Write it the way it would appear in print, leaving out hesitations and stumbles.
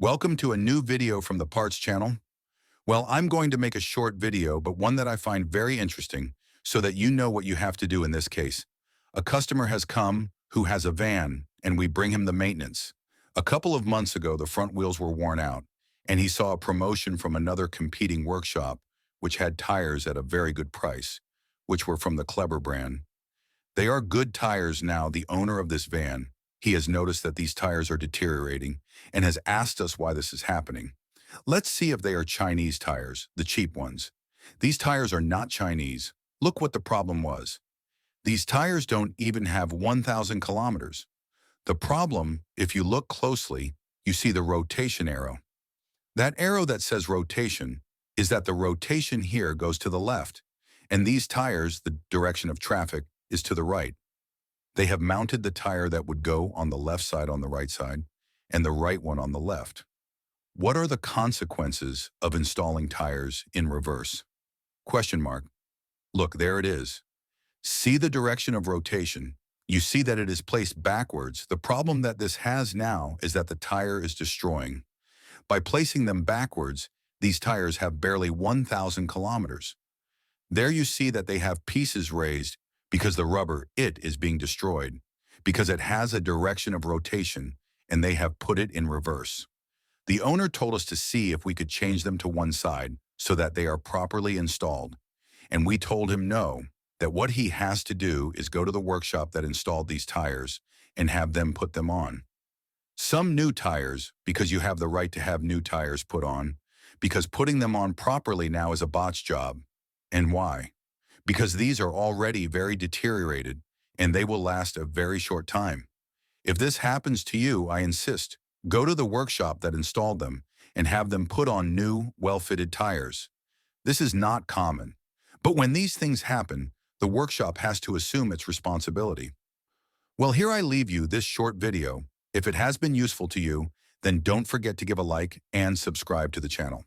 Welcome to a new video from the Parts channel. Well, I'm going to make a short video, but one that I find very interesting so that you know what you have to do in this case. A customer has come who has a van and we bring him the maintenance. A couple of months ago, the front wheels were worn out and he saw a promotion from another competing workshop which had tires at a very good price, which were from the Kleber brand. They are good tires now. The owner of this van, he has noticed that these tires are deteriorating and has asked us why this is happening. Let's see if they are Chinese tires, the cheap ones. These tires are not Chinese. Look what the problem was. These tires don't even have 1,000 kilometers. The problem, if you look closely, you see the rotation arrow. That arrow that says rotation is that the rotation here goes to the left, and these tires, the direction of traffic, is to the right. They have mounted the tire that would go on the left side on the right side and the right one on the left. What are the consequences of installing tires in reverse? Question mark. Look, there it is. See the direction of rotation. You see that it is placed backwards. The problem that this has now is that the tire is destroying. By placing them backwards, these tires have barely 1,000 kilometers. There you see that they have pieces raised because the rubber, it is being destroyed, because it has a direction of rotation and they have put it in reverse. The owner told us to see if we could change them to one side so that they are properly installed. And we told him no, that what he has to do is go to the workshop that installed these tires and have them put them on. Some new tires, because you have the right to have new tires put on, because putting them on properly now is a botch job. And why? Because these are already very deteriorated and they will last a very short time. If this happens to you, I insist, go to the workshop that installed them and have them put on new, well-fitted tires. This is not common, but when these things happen, the workshop has to assume its responsibility. Well, here I leave you this short video. If it has been useful to you, then don't forget to give a like and subscribe to the channel.